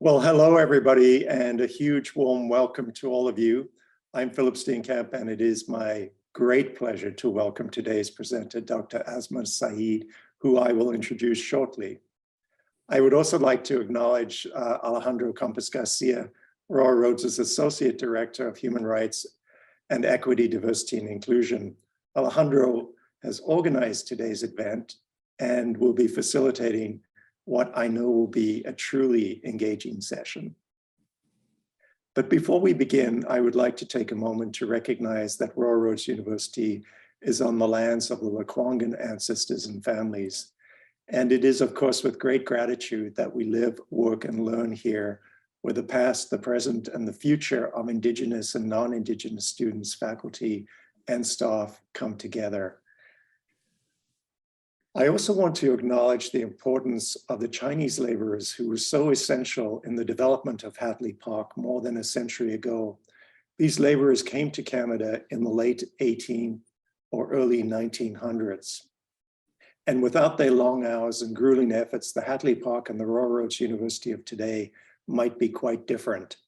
Well, hello, everybody, and a huge warm welcome to all of you. I'm Philip Steenkamp, and it is my great pleasure to welcome today's presenter, Dr. Asma Sayed, who I will introduce shortly. I would also like to acknowledge Alejandro Campos Garcia, Royal Roads' Associate Director of Human Rights and Equity, Diversity, and Inclusion. Alejandro has organized today's event and will be facilitating what I know will be a truly engaging session. But before we begin, I would like to take a moment to recognize that Royal Roads University is on the lands of the Kwantlen ancestors and families. And it is, of course, with great gratitude that we live, work, and learn here, where the past, the present, and the future of Indigenous and non-Indigenous students, faculty, and staff come together. I also want to acknowledge the importance of the Chinese laborers who were so essential in the development of Hatley Park more than a century ago. These laborers came to Canada in the late 18 or early 1900s. And without their long hours and grueling efforts, the Hatley Park and the Royal Roads University of today might be quite different.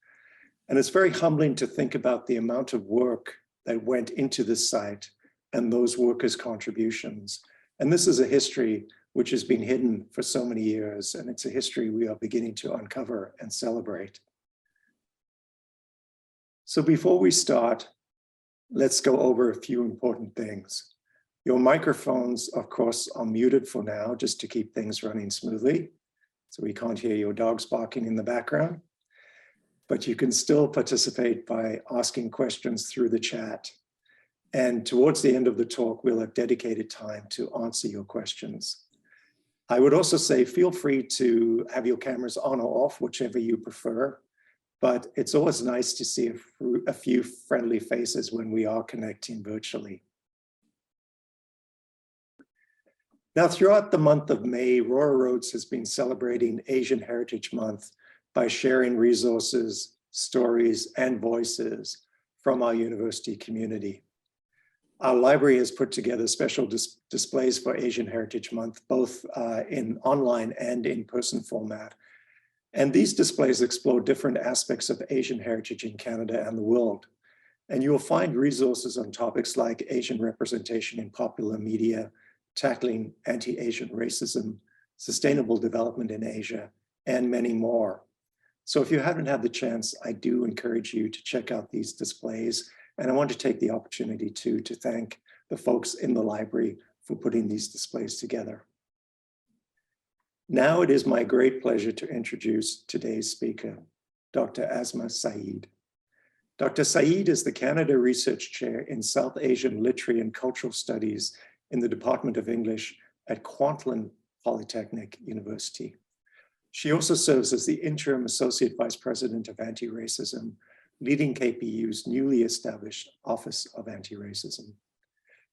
And it's very humbling to think about the amount of work that went into this site and those workers' contributions. And this is a history which has been hidden for so many years, and it's a history we are beginning to uncover and celebrate. So before we start, let's go over a few important things. Your microphones, of course, are muted for now, just to keep things running smoothly. So we can't hear your dogs barking in the background, but you can still participate by asking questions through the chat. And towards the end of the talk, we'll have dedicated time to answer your questions. I would also say, feel free to have your cameras on or off, whichever you prefer, but it's always nice to see a few friendly faces when we are connecting virtually. Now, throughout the month of May, Royal Roads has been celebrating Asian Heritage Month by sharing resources, stories, and voices from our university community. Our library has put together special displays for Asian Heritage Month, both in online and in-person format. And these displays explore different aspects of Asian heritage in Canada and the world. And you will find resources on topics like Asian representation in popular media, tackling anti-Asian racism, sustainable development in Asia, and many more. So if you haven't had the chance, I do encourage you to check out these displays. And I want to take the opportunity to thank the folks in the library for putting these displays together. Now it is my great pleasure to introduce today's speaker, Dr. Asma Sayed. Dr. Sayed is the Canada Research Chair in South Asian Literary and Cultural Studies in the Department of English at Kwantlen Polytechnic University. She also serves as the Interim Associate Vice President of Anti-Racism, leading KPU's newly established Office of Anti-Racism.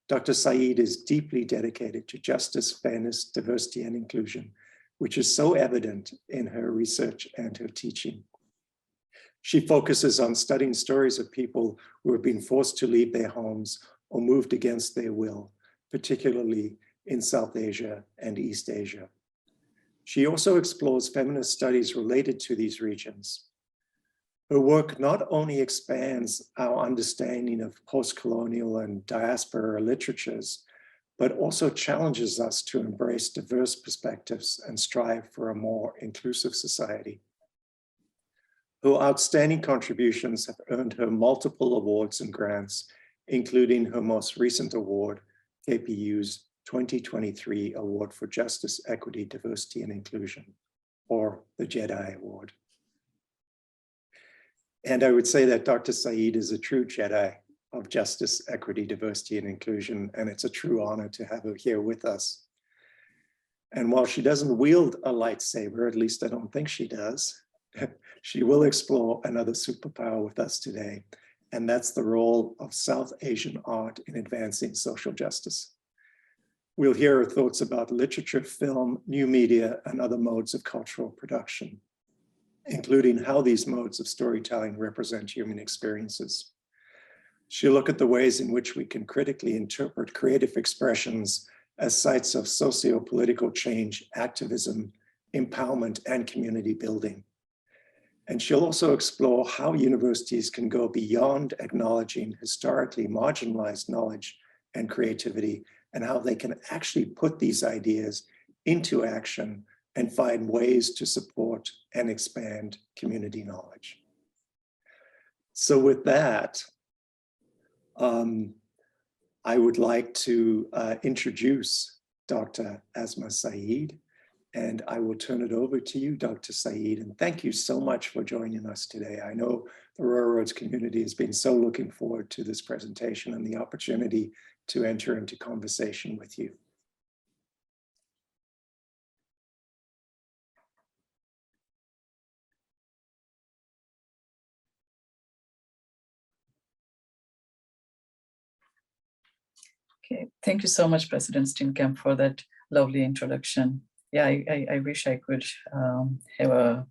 Dr. Sayed is deeply dedicated to justice, fairness, diversity, and inclusion, which is so evident in her research and her teaching. She focuses on studying stories of people who have been forced to leave their homes or moved against their will, particularly in South Asia and East Asia. She also explores feminist studies related to these regions. Her work not only expands our understanding of post-colonial and diaspora literatures, but also challenges us to embrace diverse perspectives and strive for a more inclusive society. Her outstanding contributions have earned her multiple awards and grants, including her most recent award, KPU's 2023 Award for Justice, Equity, Diversity, and Inclusion, or the JEDI Award. And I would say that Dr. Sayed is a true Jedi of justice, equity, diversity, and inclusion, and it's a true honor to have her here with us. And while she doesn't wield a lightsaber, at least I don't think she does, she will explore another superpower with us today, and that's the role of South Asian art in advancing social justice. We'll hear her thoughts about literature, film, new media, and other modes of cultural production, including how these modes of storytelling represent human experiences. She'll look at the ways in which we can critically interpret creative expressions as sites of socio-political change, activism, empowerment, and community building. And she'll also explore how universities can go beyond acknowledging historically marginalized knowledge and creativity, and how they can actually put these ideas into action and find ways to support and expand community knowledge. So with that, I would like to introduce Dr. Asma Sayed, and I will turn it over to you, Dr. Sayed. And thank you so much for joining us today. I know the Railroads community has been so looking forward to this presentation and the opportunity to enter into conversation with you. Okay, thank you so much, President Steenkamp, for that lovely introduction. Yeah, I wish I could have a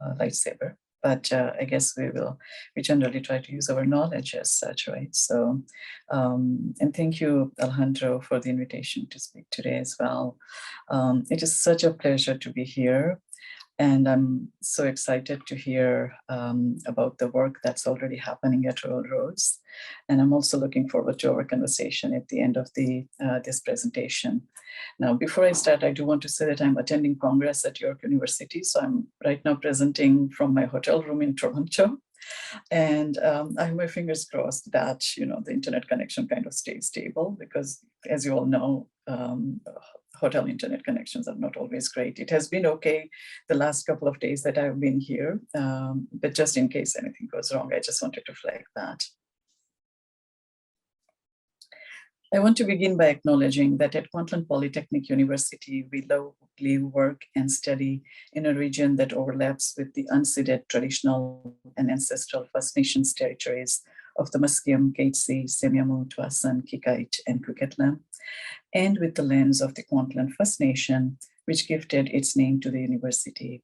lightsaber, but I guess we generally try to use our knowledge as such, right? So, and thank you, Alejandro, for the invitation to speak today as well. It is such a pleasure to be here. And I'm so excited to hear about the work that's already happening at Railroads. And I'm also looking forward to our conversation at the end of this presentation. Now, before I start, I do want to say that I'm attending Congress at York University. So I'm right now presenting from my hotel room in Toronto. And I have my fingers crossed that, the internet connection kind of stays stable, because as you all know, hotel internet connections are not always great. It has been okay the last couple of days that I've been here, but just in case anything goes wrong, I just wanted to flag that. I want to begin by acknowledging that at Kwantlen Polytechnic University, we live, work, and study in a region that overlaps with the unceded traditional and ancestral First Nations territories of the Musqueam, Katzie, Semiahmoo, Tuason, Kikite, and Kwantlen, and with the lands of the Kwantlen First Nation, which gifted its name to the university.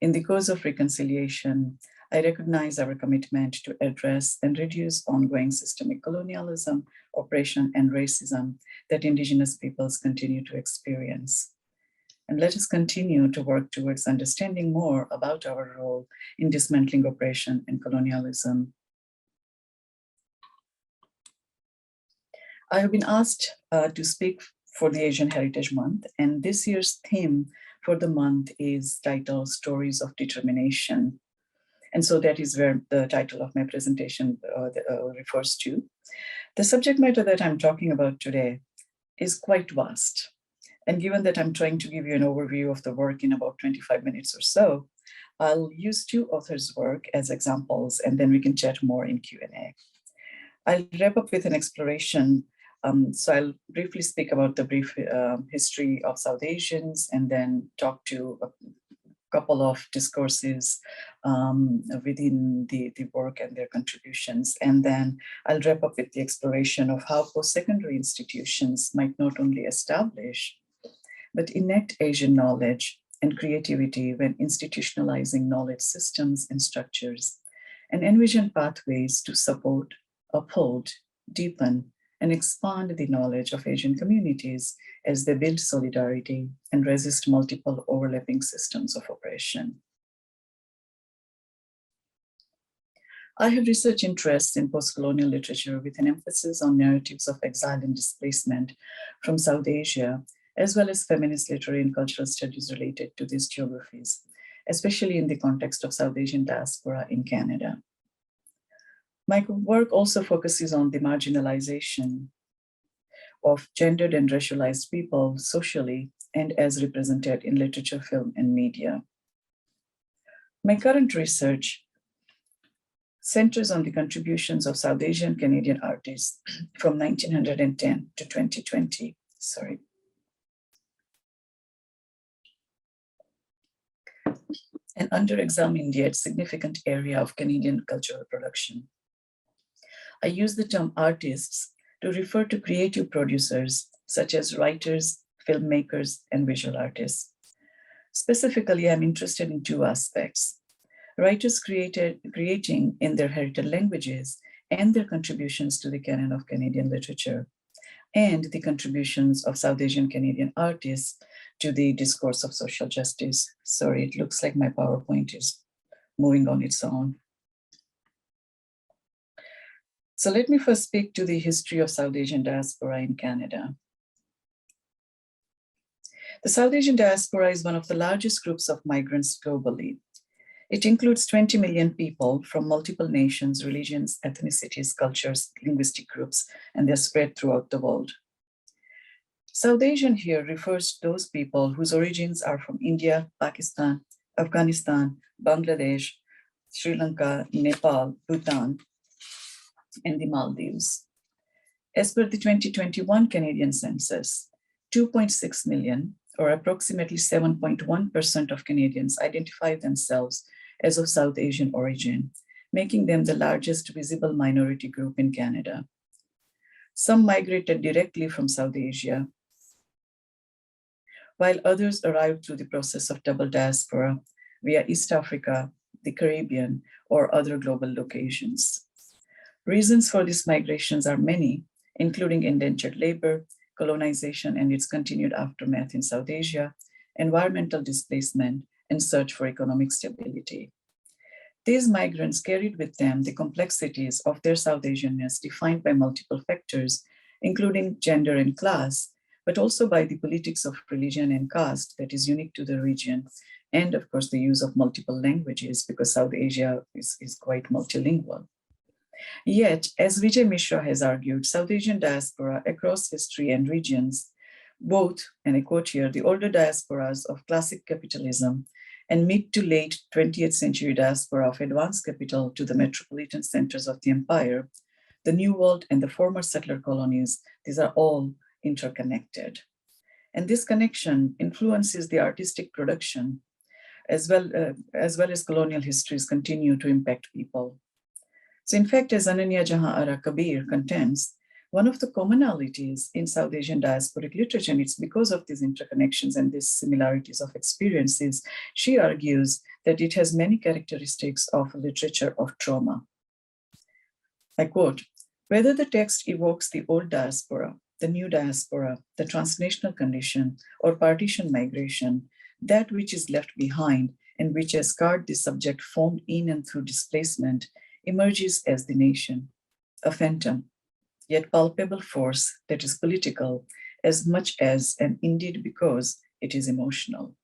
In the cause of reconciliation, I recognize our commitment to address and reduce ongoing systemic colonialism, oppression, and racism that Indigenous peoples continue to experience. And let us continue to work towards understanding more about our role in dismantling oppression and colonialism. I have been asked to speak for the Asian Heritage Month, and this year's theme for the month is titled Stories of Determination. And so that is where the title of my presentation refers to. The subject matter that I'm talking about today is quite vast. And given that I'm trying to give you an overview of the work in about 25 minutes or so, I'll use two authors' work as examples, and then we can chat more in Q&A. I'll wrap up with an exploration. So I'll briefly speak about the brief history of South Asians, and then talk to a couple of discourses within the work and their contributions. And then I'll wrap up with the exploration of how post-secondary institutions might not only establish, but enact Asian knowledge and creativity when institutionalizing knowledge systems and structures, and envision pathways to support, uphold, deepen, and expand the knowledge of Asian communities as they build solidarity and resist multiple overlapping systems of oppression. I have research interests in post-colonial literature with an emphasis on narratives of exile and displacement from South Asia, as well as feminist literary and cultural studies related to these geographies, especially in the context of South Asian diaspora in Canada. My work also focuses on the marginalization of gendered and racialized people socially and as represented in literature, film, and media. My current research centers on the contributions of South Asian Canadian artists from 1910 to 2020. And under-examined yet significant area of Canadian cultural production. I use the term artists to refer to creative producers, such as writers, filmmakers, and visual artists. Specifically, I'm interested in two aspects: writers creating in their heritage languages and their contributions to the canon of Canadian literature, and the contributions of South Asian Canadian artists to the discourse of social justice. Sorry, it looks like my PowerPoint is moving on its own. So let me first speak to the history of South Asian diaspora in Canada. The South Asian diaspora is one of the largest groups of migrants globally. It includes 20 million people from multiple nations, religions, ethnicities, cultures, linguistic groups, and they're spread throughout the world. South Asian here refers to those people whose origins are from India, Pakistan, Afghanistan, Bangladesh, Sri Lanka, Nepal, Bhutan, and the Maldives. As per the 2021 Canadian census, 2.6 million, or approximately 7.1% of Canadians, identify themselves as of South Asian origin, making them the largest visible minority group in Canada. Some migrated directly from South Asia, while others arrived through the process of double diaspora via East Africa, the Caribbean, or other global locations. Reasons for these migrations are many, including indentured labor, colonization and its continued aftermath in South Asia, environmental displacement, and search for economic stability. These migrants carried with them the complexities of their South Asianness defined by multiple factors, including gender and class, but also by the politics of religion and caste that is unique to the region, and of course the use of multiple languages because South Asia is quite multilingual. Yet, as Vijay Mishra has argued, South Asian diaspora across history and regions, both, and I quote here, the older diasporas of classic capitalism and mid to late 20th century diaspora of advanced capital to the metropolitan centers of the empire, the New World and the former settler colonies, these are all interconnected. And this connection influences the artistic production as well as colonial histories continue to impact people. So in fact, as Ananya Jahan Ara Kabir contends, one of the commonalities in South Asian diasporic literature, and it's because of these interconnections and these similarities of experiences, she argues that it has many characteristics of literature of trauma. I quote, whether the text evokes the old diaspora, the new diaspora, the transnational condition, or partition migration, that which is left behind and which has scarred the subject formed in and through displacement emerges as the nation, a phantom, yet palpable force that is political as much as, and indeed because, it is emotional.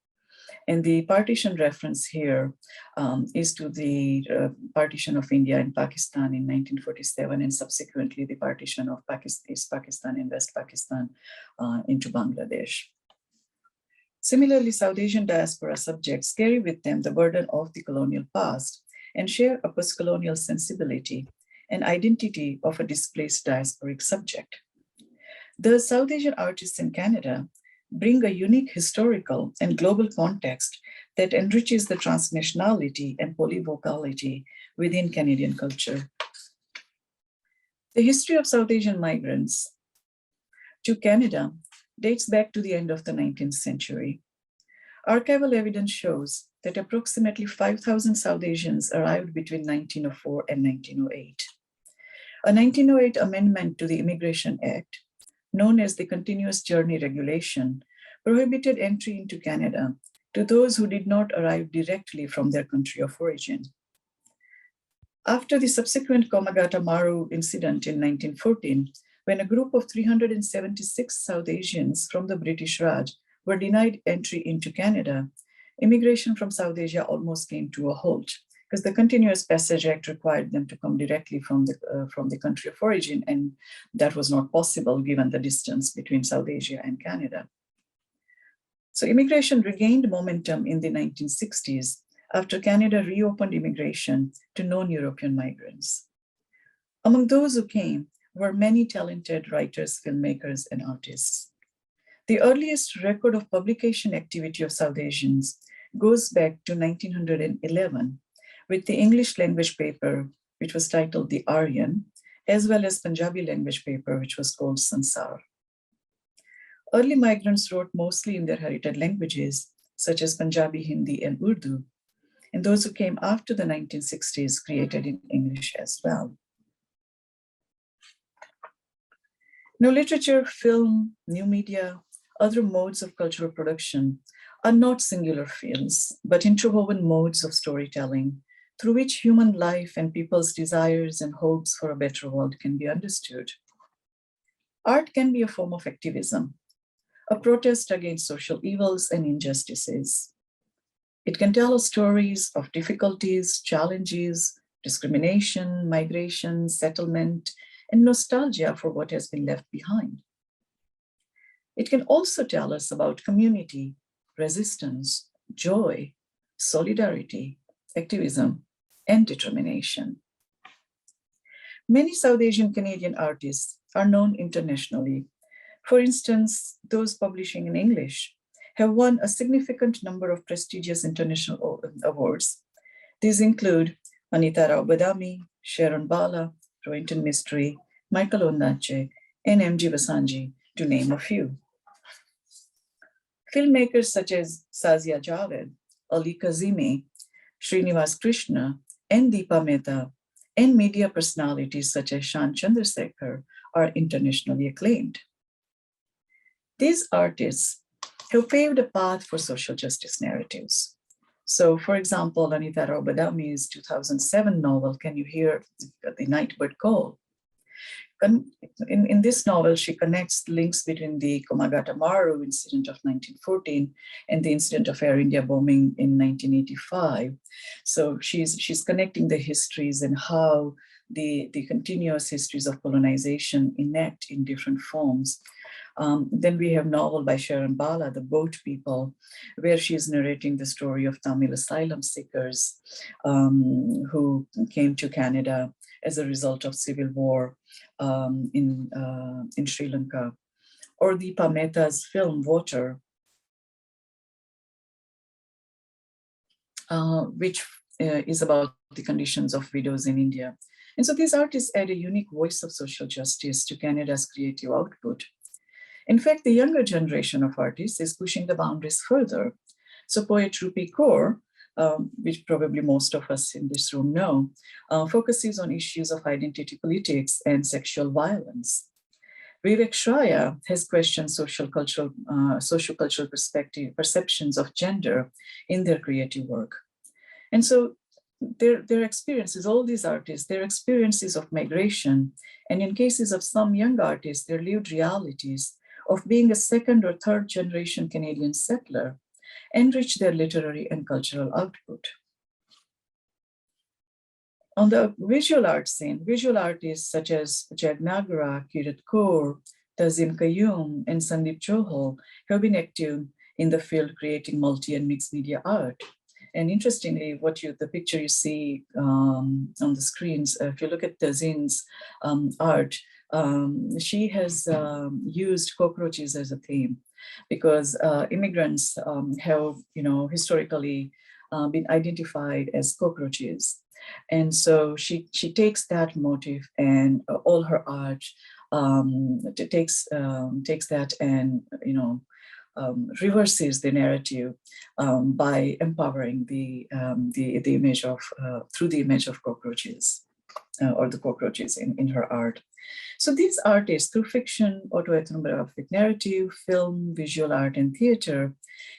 And the partition reference here is to the partition of India and Pakistan in 1947 and subsequently the partition of East Pakistan and West Pakistan into Bangladesh. Similarly, South Asian diaspora subjects carry with them the burden of the colonial past and share a post-colonial sensibility and identity of a displaced diasporic subject. The South Asian artists in Canada bring a unique historical and global context that enriches the transnationality and polyvocality within Canadian culture. The history of South Asian migrants to Canada dates back to the end of the 19th century. Archival evidence shows that approximately 5,000 South Asians arrived between 1904 and 1908. A 1908 amendment to the Immigration Act, known as the Continuous Journey Regulation, prohibited entry into Canada to those who did not arrive directly from their country of origin. After the subsequent Komagata Maru incident in 1914, when a group of 376 South Asians from the British Raj were denied entry into Canada, immigration from South Asia almost came to a halt because the Continuous Passage Act required them to come directly from the country of origin, and that was not possible given the distance between South Asia and Canada. So immigration regained momentum in the 1960s after Canada reopened immigration to non-European migrants. Among those who came were many talented writers, filmmakers, and artists. The earliest record of publication activity of South Asians goes back to 1911 with the English language paper, which was titled The Aryan, as well as Punjabi language paper, which was called Sansar. Early migrants wrote mostly in their heritage languages, such as Punjabi, Hindi, and Urdu, and those who came after the 1960s created in English as well. Now, literature, film, new media, other modes of cultural production are not singular fields, but interwoven modes of storytelling through which human life and people's desires and hopes for a better world can be understood. Art can be a form of activism, a protest against social evils and injustices. It can tell us stories of difficulties, challenges, discrimination, migration, settlement, and nostalgia for what has been left behind. It can also tell us about community, resistance, joy, solidarity, activism, and determination. Many South Asian Canadian artists are known internationally. For instance, those publishing in English have won a significant number of prestigious international awards. These include Anita Rao Badami, Sharon Bala, Rohinton Mistry, Michael Ondaatje, and M.G. Vasanji, to name a few. Filmmakers such as Sazia Javed, Ali Kazimi, Srinivas Krishna, and Deepa Mehta, and media personalities such as Shan Chandrasekhar are internationally acclaimed. These artists have paved a path for social justice narratives. So, for example, Anita Rao Badami's 2007 novel, Can You Hear the Nightbird Call? In this novel, she connects links between the Komagata Maru incident of 1914 and the incident of Air India bombing in 1985. So she's connecting the histories and how the continuous histories of colonization enact in different forms. Then we have novel by Sharon Bala, The Boat People, where she is narrating the story of Tamil asylum seekers who came to Canada as a result of civil war in Sri Lanka. Or Deepa Mehta's film Water, which is about the conditions of widows in India. And so these artists add a unique voice of social justice to Canada's creative output. In fact, the younger generation of artists is pushing the boundaries further. So poet Rupi Kaur, which probably most of us in this room know, focuses on issues of identity politics and sexual violence. Vivek Shraya has questioned social-cultural perceptions of gender in their creative work. And so their experiences, all these artists, their experiences of migration, and in cases of some young artists, their lived realities of being a second or third generation Canadian settler, enrich their literary and cultural output. On the visual art scene, visual artists such as Jag Nagara, Kirat Kaur, Tazim Qayyum, and Sandeep Johal have been active in the field creating multi and mixed media art. And interestingly, the picture you see on the screens, if you look at Tazim's art, she has used cockroaches as a theme because immigrants have, historically been identified as cockroaches. And so she takes that motif and all her art takes that and, reverses the narrative by empowering the image of, through the image of cockroaches. Or the cockroaches in her art. So these artists, through fiction, autoethnographic narrative, film, visual art, and theater,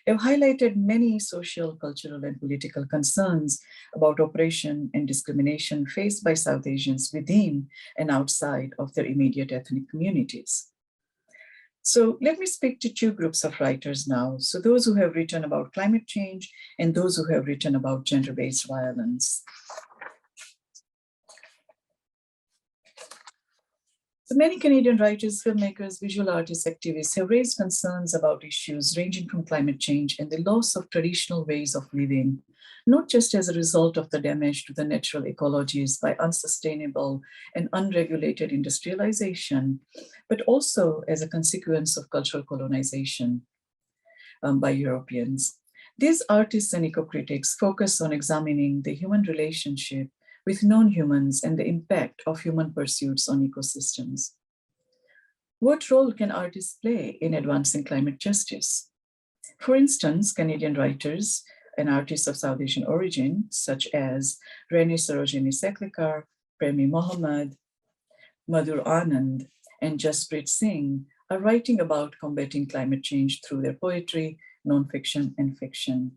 have highlighted many social, cultural, and political concerns about oppression and discrimination faced by South Asians within and outside of their immediate ethnic communities. So let me speak to two groups of writers now. So those who have written about climate change and those who have written about gender-based violence. So many Canadian writers, filmmakers, visual artists, activists have raised concerns about issues ranging from climate change and the loss of traditional ways of living, not just as a result of the damage to the natural ecologies by unsustainable and unregulated industrialization, but also as a consequence of cultural colonization by Europeans. These artists and eco-critics focus on examining the human relationship with non-humans and the impact of human pursuits on ecosystems. What role can artists play in advancing climate justice? For instance, Canadian writers and artists of South Asian origin, such as Rene Sarojini Seklikar, Premi Mohammad, Madhur Anand, and Jasprit Singh, are writing about combating climate change through their poetry, nonfiction, and fiction.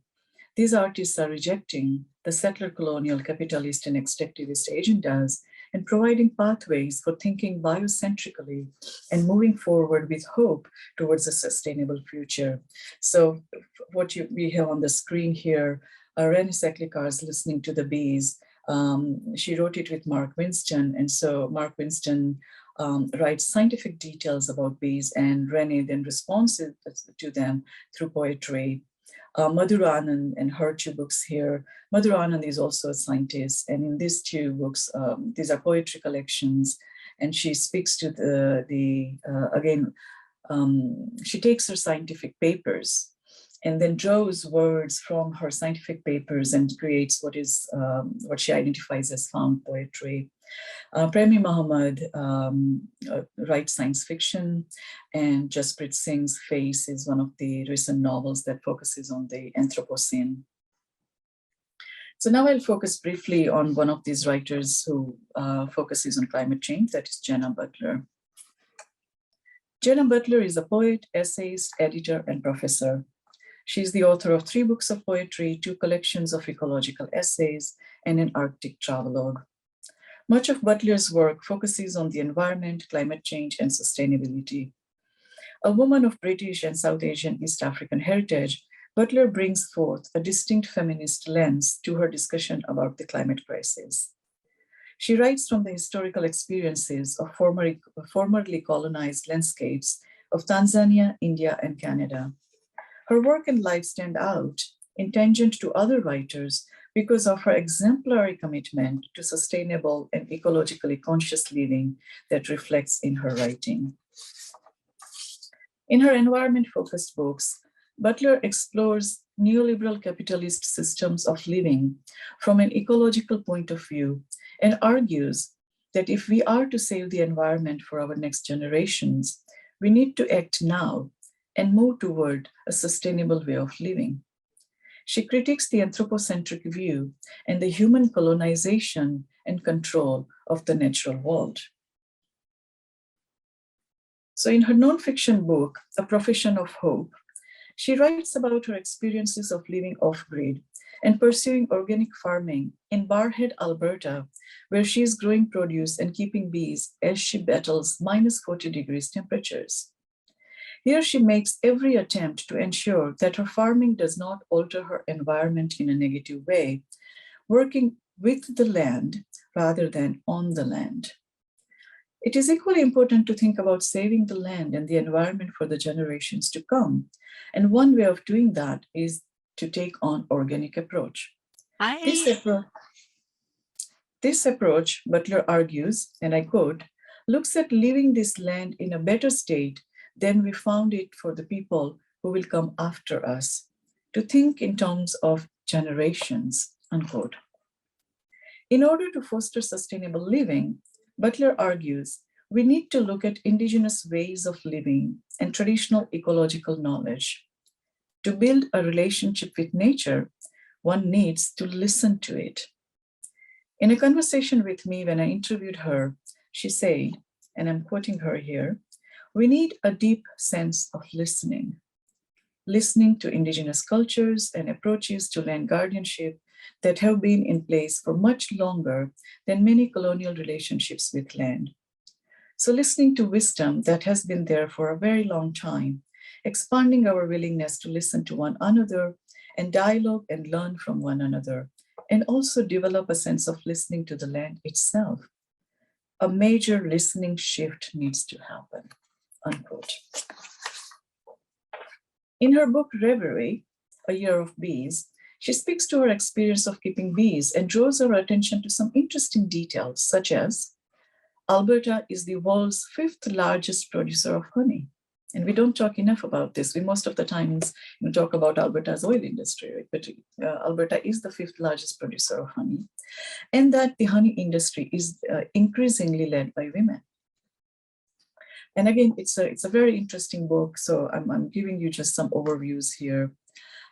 These artists are rejecting the settler colonial capitalist and extractivist agendas, and providing pathways for thinking biocentrically and moving forward with hope towards a sustainable future. So what we have on the screen here, Renée Saklikar's Listening to the Bees. She wrote it with Mark Winston, and so Mark Winston writes scientific details about bees, and Renée then responds to them through poetry. Madhur Anand and her two books here. Madhur Anand is also a scientist, and in these two books, these are poetry collections, and she speaks to she takes her scientific papers and then draws words from her scientific papers and creates what she identifies as found poetry. Premi Mohammed writes science fiction, and Jasprit Singh's Face is one of the recent novels that focuses on the Anthropocene. So now I'll focus briefly on one of these writers who focuses on climate change, that is Jenna Butler. Jenna Butler is a poet, essayist, editor, and professor. She's the author of 3 books of poetry, 2 collections of ecological essays, and an Arctic travelogue. Much of Butler's work focuses on the environment, climate change, and sustainability. A woman of British and South Asian East African heritage, Butler brings forth a distinct feminist lens to her discussion about the climate crisis. She writes from the historical experiences of formerly colonized landscapes of Tanzania, India, and Canada. Her work and life stand out in tangent to other writers because of her exemplary commitment to sustainable and ecologically conscious living that reflects in her writing. In her environment-focused books, Butler explores neoliberal capitalist systems of living from an ecological point of view and argues that if we are to save the environment for our next generations, we need to act now and move toward a sustainable way of living. She critiques the anthropocentric view and the human colonization and control of the natural world. So in her nonfiction book, A Profession of Hope, she writes about her experiences of living off-grid and pursuing organic farming in Barrhead, Alberta, where she is growing produce and keeping bees as she battles minus 40 degrees temperatures. Here she makes every attempt to ensure that her farming does not alter her environment in a negative way, working with the land rather than on the land. It is equally important to think about saving the land and the environment for the generations to come. And one way of doing that is to take on organic approach. This approach, Butler argues, and I quote, looks at leaving this land in a better state than we found it for the people who will come after us, to think in terms of generations, unquote. In order to foster sustainable living, Butler argues, we need to look at indigenous ways of living and traditional ecological knowledge. To build a relationship with nature, one needs to listen to it. In a conversation with me when I interviewed her, she said, and I'm quoting her here, we need a deep sense of listening to indigenous cultures and approaches to land guardianship that have been in place for much longer than many colonial relationships with land. So listening to wisdom that has been there for a very long time, expanding our willingness to listen to one another and dialogue and learn from one another, and also develop a sense of listening to the land itself. A major listening shift needs to happen, unquote. In her book, Reverie, A Year of Bees, she speaks to her experience of keeping bees and draws our attention to some interesting details, such as Alberta is the world's 5th largest producer of honey. And we don't talk enough about this. We most of the times talk about Alberta's oil industry, right? But Alberta is the 5th largest producer of honey. And that the honey industry is increasingly led by women. And again, it's a very interesting book. So I'm giving you just some overviews here.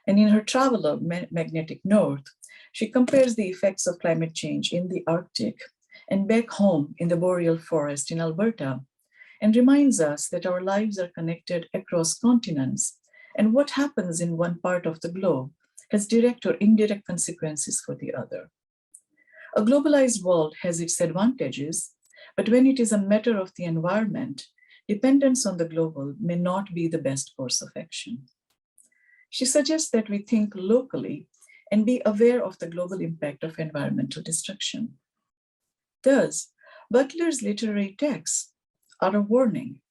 And in her travelogue, Magnetic North, she compares the effects of climate change in the Arctic and back home in the boreal forest in Alberta, and reminds us that our lives are connected across continents, and what happens in one part of the globe has direct or indirect consequences for the other. A globalized world has its advantages, but when it is a matter of the environment, dependence on the global may not be the best course of action. She suggests that we think locally and be aware of the global impact of environmental destruction. Thus, Butler's literary texts are a warning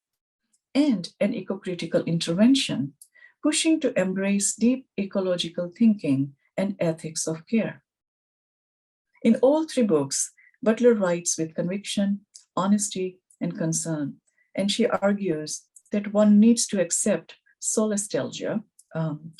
and an eco-critical intervention, pushing to embrace deep ecological thinking and ethics of care. In all three books, Butler writes with conviction, honesty, and concern, and she argues that one needs to accept solastalgia,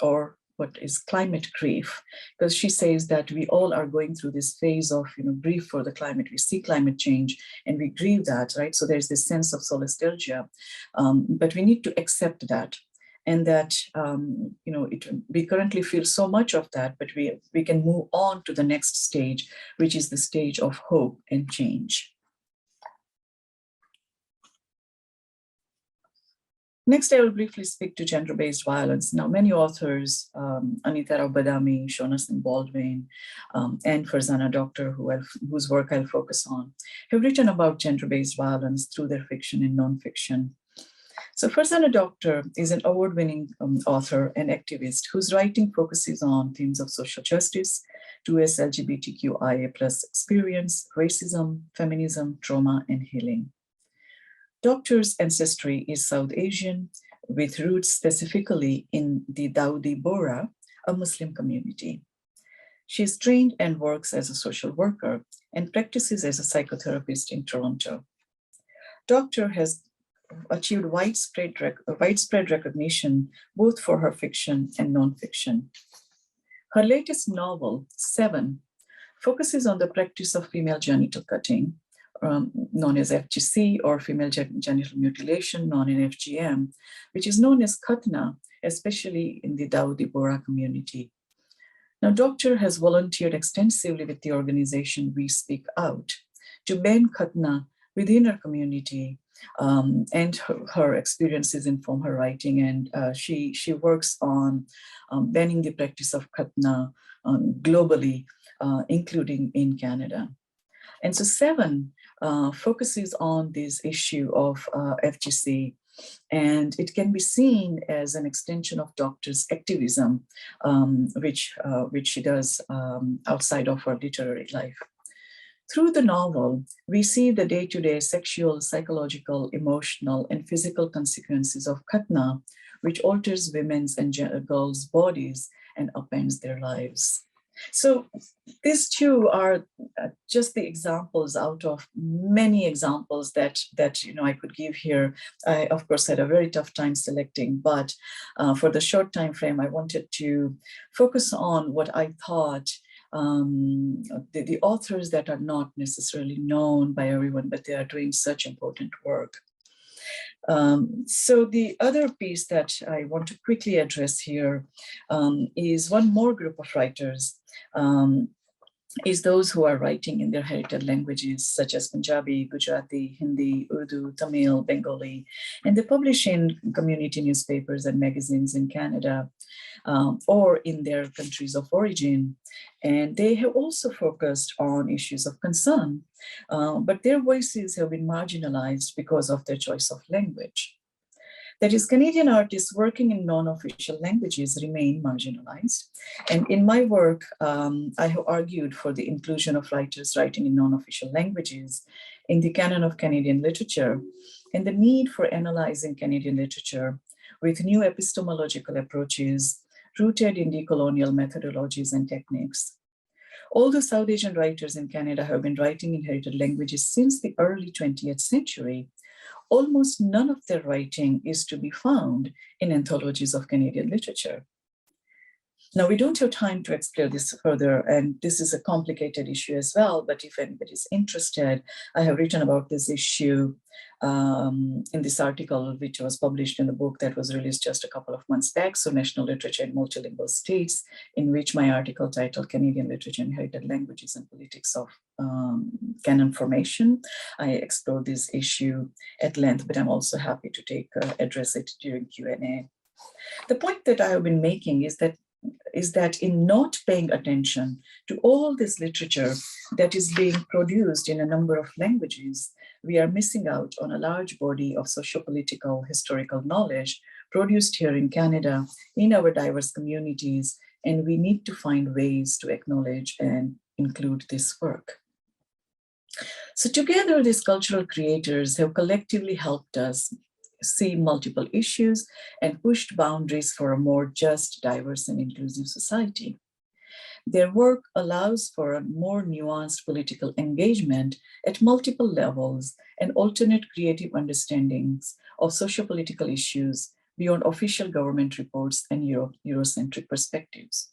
or what is climate grief, because she says that we all are going through this phase of grief for the climate. We see climate change and we grieve that, right? So there's this sense of solastalgia, but we need to accept that. And that we currently feel so much of that, but we can move on to the next stage, which is the stage of hope and change. Next, I will briefly speak to gender-based violence. Now, many authors, Anita Rao Badami, Jonathan Baldwin, and Farzana Doctor, whose work I'll focus on, have written about gender-based violence through their fiction and nonfiction. So Farzana Doctor is an award-winning author and activist whose writing focuses on themes of social justice, 2S LGBTQIA+ experience, racism, feminism, trauma, and healing. Doctor's ancestry is South Asian, with roots specifically in the Dawoodi Bohra, a Muslim community. She is trained and works as a social worker and practices as a psychotherapist in Toronto. Doctor has achieved widespread recognition both for her fiction and nonfiction. Her latest novel, 7, focuses on the practice of female genital cutting, known as FGC, or female genital mutilation, known in FGM, which is known as Khatna, especially in the Dawoodi Bohra community. Now, Doctor has volunteered extensively with the organization We Speak Out to ban Khatna within her community, and her experiences inform her writing, and she works on banning the practice of Khatna globally, including in Canada. And so 7 focuses on this issue of FGC, and it can be seen as an extension of Doctor's activism, which she does outside of her literary life. Through the novel, we see the day-to-day sexual, psychological, emotional, and physical consequences of Khatna, which alters women's and girls' bodies and upends their lives. So these two are just the examples out of many examples that I could give here. I, of course, had a very tough time selecting, but for the short time frame, I wanted to focus on what I thought the authors that are not necessarily known by everyone, but they are doing such important work. So the other piece that I want to quickly address here is one more group of writers, is those who are writing in their heritage languages, such as Punjabi, Gujarati, Hindi, Urdu, Tamil, Bengali, and they publish in community newspapers and magazines in Canada, or in their countries of origin. And they have also focused on issues of concern, but their voices have been marginalized because of their choice of language. That is, Canadian artists working in non-official languages remain marginalized. And in my work, I have argued for the inclusion of writers writing in non-official languages in the canon of Canadian literature, and the need for analyzing Canadian literature with new epistemological approaches rooted in decolonial methodologies and techniques. Although South Asian writers in Canada have been writing in heritage languages since the early 20th century, almost none of their writing is to be found in anthologies of Canadian literature. Now, we don't have time to explore this further, and this is a complicated issue as well, but if anybody's interested, I have written about this issue in this article, which was published in the book that was released just a couple of months back, so National Literature in Multilingual States, in which my article titled Canadian Literature and Heritage Languages and Politics of Canon Formation. I explored this issue at length, but I'm also happy to address it during Q&A. The point that I have been making is that is that in not paying attention to all this literature that is being produced in a number of languages, we are missing out on a large body of socio-political historical knowledge produced here in Canada, in our diverse communities, and we need to find ways to acknowledge and include this work. So together, these cultural creators have collectively helped us see multiple issues and pushed boundaries for a more just, diverse, and inclusive society. Their work allows for a more nuanced political engagement at multiple levels and alternate creative understandings of socio-political issues beyond official government reports and Eurocentric perspectives.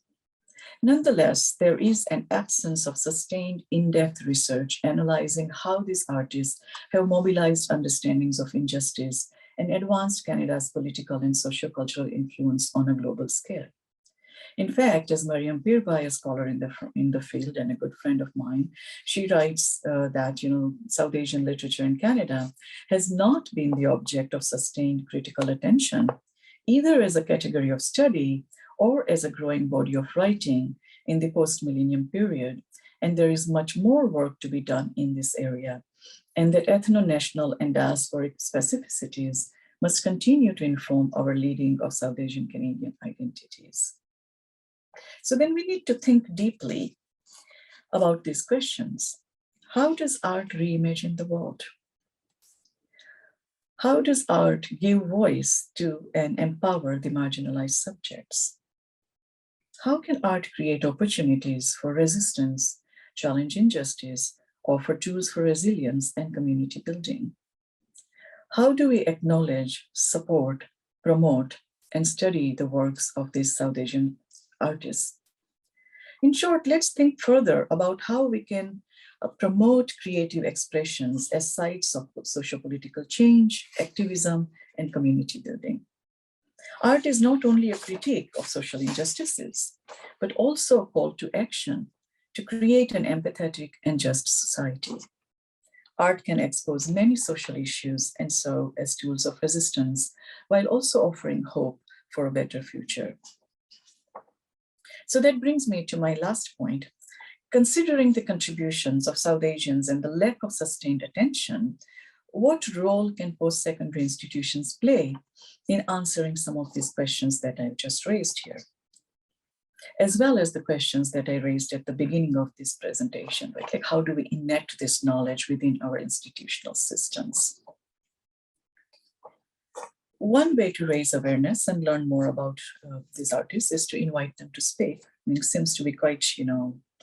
Nonetheless, there is an absence of sustained in-depth research analyzing how these artists have mobilized understandings of injustice and advanced Canada's political and sociocultural influence on a global scale. In fact, as Mariam Pirbai, a scholar in the field and a good friend of mine, she writes that South Asian literature in Canada has not been the object of sustained critical attention, either as a category of study or as a growing body of writing in the post-millennium period. And there is much more work to be done in this area, and that ethno-national and diasporic specificities must continue to inform our reading of South Asian Canadian identities. So then we need to think deeply about these questions. How does art reimagine the world? How does art give voice to and empower the marginalized subjects? How can art create opportunities for resistance, challenge injustice, offer tools for resilience and community building? How do we acknowledge, support, promote, and study the works of these South Asian artists? In short, let's think further about how we can promote creative expressions as sites of socio-political change, activism, and community building. Art is not only a critique of social injustices, but also a call to action to create an empathetic and just society. Art can expose many social issues and serve as tools of resistance, while also offering hope for a better future. So that brings me to my last point. Considering the contributions of South Asians and the lack of sustained attention, what role can post-secondary institutions play in answering some of these questions that I've just raised here, as well as the questions that I raised at the beginning of this presentation, right? Like, how do we enact this knowledge within our institutional systems? One way to raise awareness and learn more about these artists is to invite them to speak. I mean, it seems to be quite,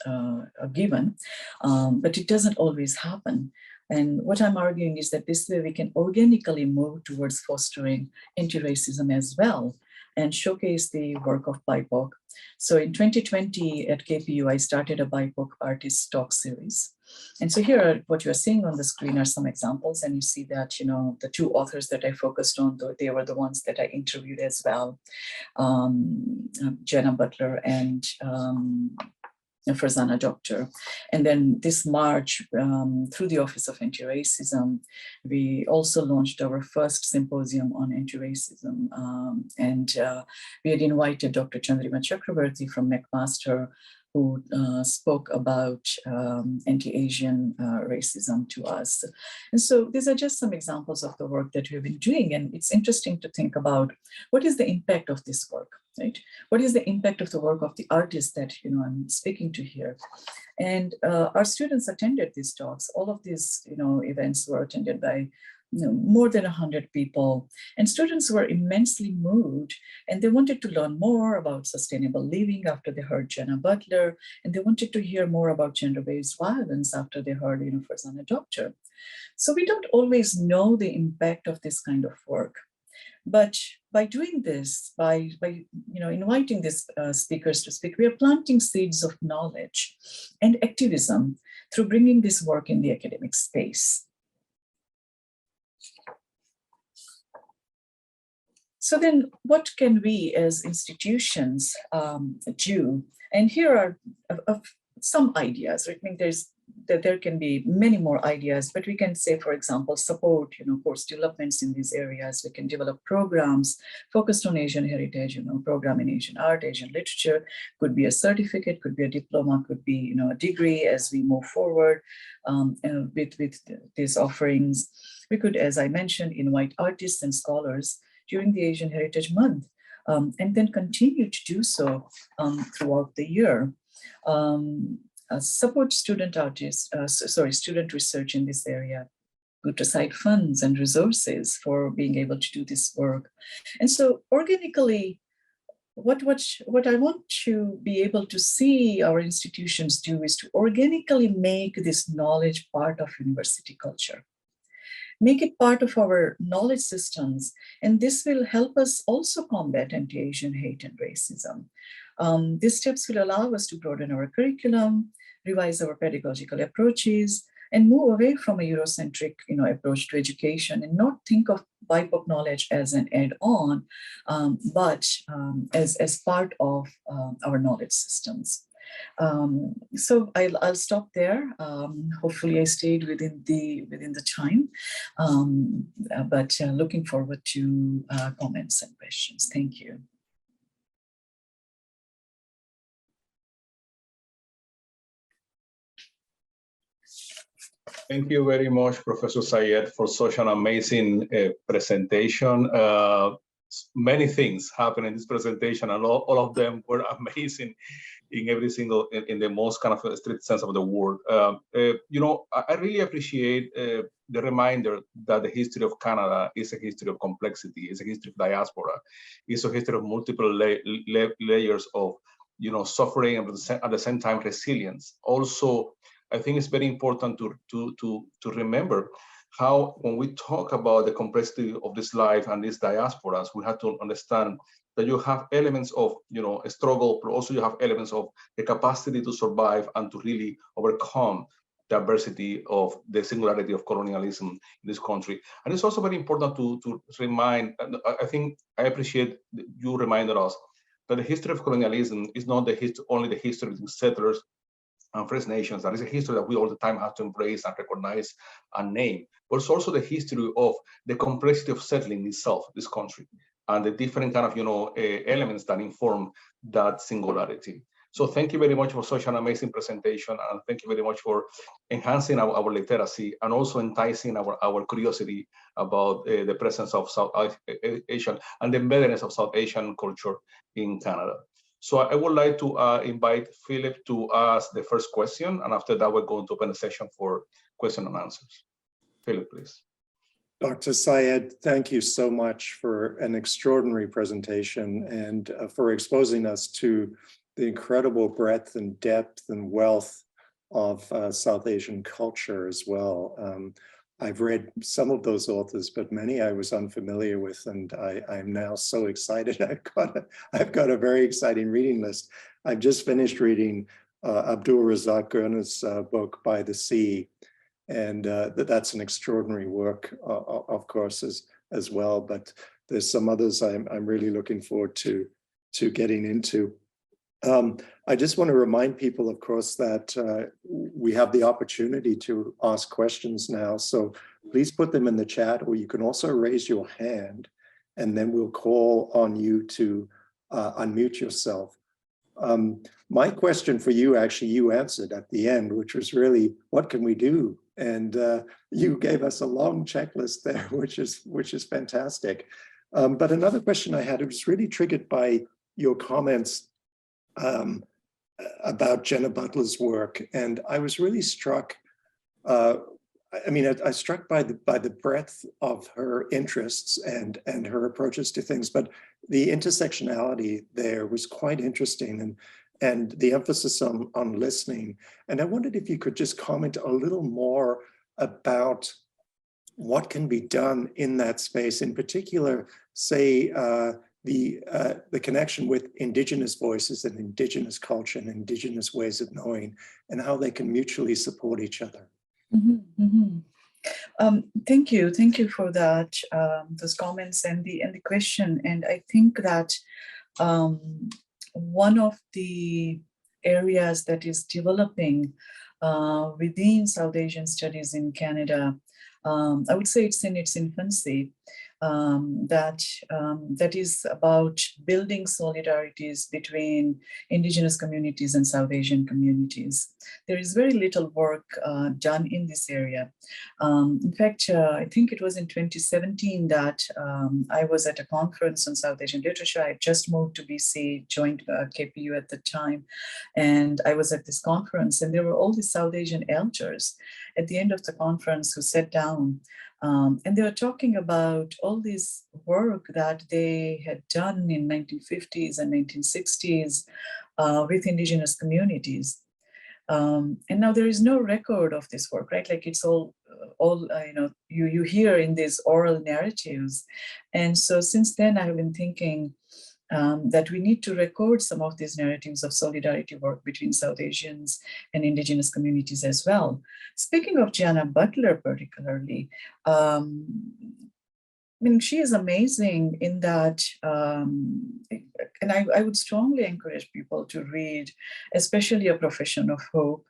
a given, but it doesn't always happen. And what I'm arguing is that this way we can organically move towards fostering anti-racism as well and showcase the work of BIPOC. So in 2020 at KPU, I started a BIPOC artist talk series. And so here are what you're seeing on the screen are some examples. And you see that, the two authors that I focused on, they were the ones that I interviewed as well, Jenna Butler and Farzana Doctor. And then this March, through the Office of Anti-Racism, we also launched our first symposium on anti-racism. And we had invited Dr. Chandrima Chakrabarti from McMaster, who spoke about anti-Asian racism to us. And so these are just some examples of the work that we've been doing. And it's interesting to think about what is the impact of this work, right? What is the impact of the work of the artists that I'm speaking to here? And our students attended these talks. All of these events were attended by more than 100 people, and students were immensely moved, and they wanted to learn more about sustainable living after they heard Jenna Butler, and they wanted to hear more about gender-based violence after they heard Farzana Doctor. So we don't always know the impact of this kind of work, but by doing this, by inviting these speakers to speak, we are planting seeds of knowledge and activism through bringing this work in the academic space. So then what can we as institutions do? And here are some ideas, right? I mean, there's that there can be many more ideas, but we can say, for example, support, course developments in these areas. We can develop programs focused on Asian heritage, program in Asian art, Asian literature, could be a certificate, could be a diploma, could be, a degree as we move forward with these offerings. We could, as I mentioned, invite artists and scholars during the Asian Heritage Month, and then continue to do so throughout the year. Support student research in this area, put aside funds and resources for being able to do this work. And so organically, what I want to be able to see our institutions do is to organically make this knowledge part of university culture. Make it part of our knowledge systems, and this will help us also combat anti-Asian hate and racism. These steps will allow us to broaden our curriculum, revise our pedagogical approaches, and move away from a Eurocentric approach to education and not think of BIPOC knowledge as an add-on, but as part of our knowledge systems. So I'll stop there. Hopefully I stayed within the time, but looking forward to comments and questions. Thank you. Thank you very much, Professor Sayed, for such an amazing presentation. Many things happened in this presentation, and all of them were amazing in in the most kind of strict sense of the word. I really appreciate the reminder that the history of Canada is a history of complexity, it's a history of diaspora, it's a history of multiple layers of suffering and at the same time resilience. Also, I think it's very important to remember how, when we talk about the complexity of this life and these diasporas, we have to understand that you have elements of a struggle, but also you have elements of the capacity to survive and to really overcome the adversity of the singularity of colonialism in this country. And it's also very important to remind, I think I appreciate you reminded us that the history of colonialism is not only the history of the settlers and First Nations. That is a history that we all the time have to embrace and recognize and name. But it's also the history of the complexity of settling itself, this country, and the different kind of elements that inform that singularity. So thank you very much for such an amazing presentation, and thank you very much for enhancing our literacy and also enticing our curiosity about the presence of South Asian and the embeddedness of South Asian culture in Canada. So I would like to invite Philip to ask the first question, and after that, we're going to open the session for question and answers. Philip, please. Dr. Sayed, thank you so much for an extraordinary presentation and for exposing us to the incredible breadth and depth and wealth of South Asian culture as well. I've read some of those authors, but many I was unfamiliar with, and I'm now so excited. I've got a very exciting reading list. I've just finished reading Abdul Razak Gurnah's book, By the Sea, and that's an extraordinary work, of course, as well. But there's some others I'm really looking forward to getting into. I just want to remind people, of course, that we have the opportunity to ask questions now. So please put them in the chat, or you can also raise your hand, and then we'll call on you to unmute yourself. My question for you, actually, you answered at the end, which was really, what can we do? And you gave us a long checklist there, which is fantastic. But another question I had, it was really triggered by your comments about Jenna Butler's work, and I was really struck. I was struck by the breadth of her interests and her approaches to things, but the intersectionality there was quite interesting, and the emphasis on listening. And I wondered if you could just comment a little more about what can be done in that space, in particular, say, the connection with Indigenous voices and Indigenous culture and Indigenous ways of knowing, and how they can mutually support each other. Mm-hmm, mm-hmm. Thank you for that, those comments and the question. And I think that one of the areas that is developing within South Asian studies in Canada. I would say it's in its infancy. That is about building solidarities between Indigenous communities and South Asian communities. There is very little work done in this area. In fact, I think it was in 2017 that I was at a conference on South Asian literature. I had just moved to BC, joined KPU at the time, and I was at this conference, and there were all these South Asian elders at the end of the conference who sat down. And they were talking about all this work that they had done in 1950s and 1960s with Indigenous communities. And now there is no record of this work, right? Like it's all you hear in these oral narratives. And so since then, I have been thinking that we need to record some of these narratives of solidarity work between South Asians and Indigenous communities as well. Speaking of Gianna Butler particularly, I mean, she is amazing in that, and I would strongly encourage people to read, especially A Profession of Hope,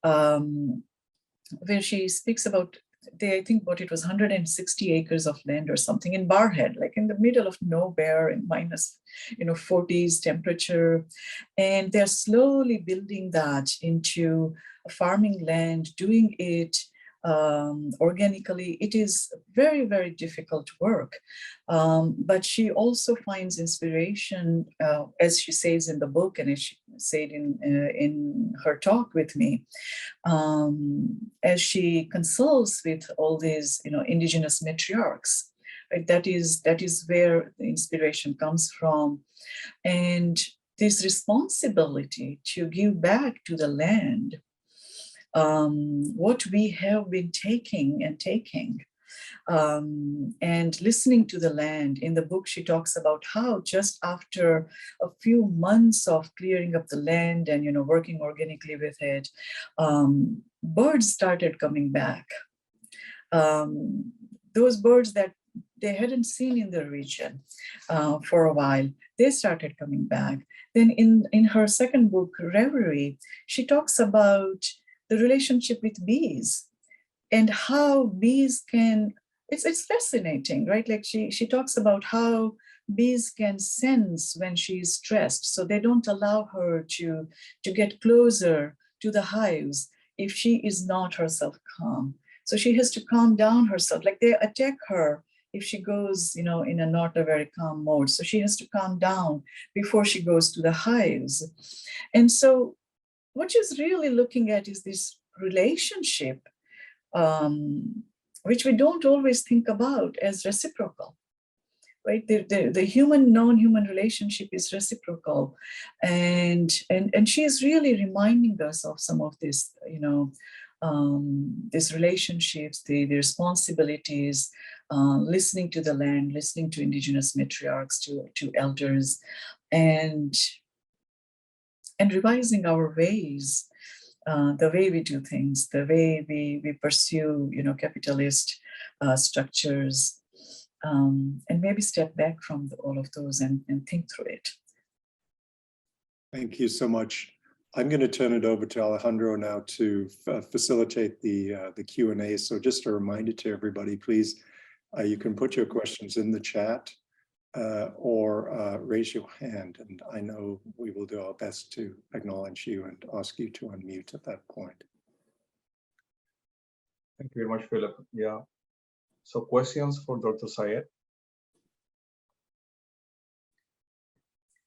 where she speaks about, I think what it was 160 acres of land or something in Barhead, like in the middle of nowhere in minus 40s temperature. And they're slowly building that into a farming land, doing it organically. It is very, very difficult work. But she also finds inspiration, as she says in the book, and as she said in her talk with me, as she consults with all these, Indigenous matriarchs. Right? That is where the inspiration comes from. And this responsibility to give back to the land what we have been taking, and listening to the land. In the book, she talks about how just after a few months of clearing up the land and working organically with it, birds started coming back. Those birds that they hadn't seen in the region for a while, they started coming back. Then in her second book, Reverie, she talks about the relationship with bees and how bees can, it's fascinating, right? Like she talks about how bees can sense when she's stressed, so they don't allow her to get closer to the hives if she is not herself calm. So she has to calm down herself, like they attack her if she goes, in a not a very calm mode. So she has to calm down before she goes to the hives. And so what she's really looking at is this relationship, which we don't always think about as reciprocal, right? The human non-human relationship is reciprocal, and she is really reminding us of some of this, these relationships, the responsibilities, listening to the land, listening to Indigenous matriarchs, to elders, and revising our ways, the way we do things, the way we pursue, capitalist structures, and maybe step back from all of those and think through it. Thank you so much. I'm going to turn it over to Alejandro now to facilitate the Q&A. So just a reminder to everybody, please, you can put your questions in the chat or raise your hand, and I know we will do our best to acknowledge you and ask you to unmute at that point. Thank you very much, Philip. Yeah. So questions for Dr. Sayed?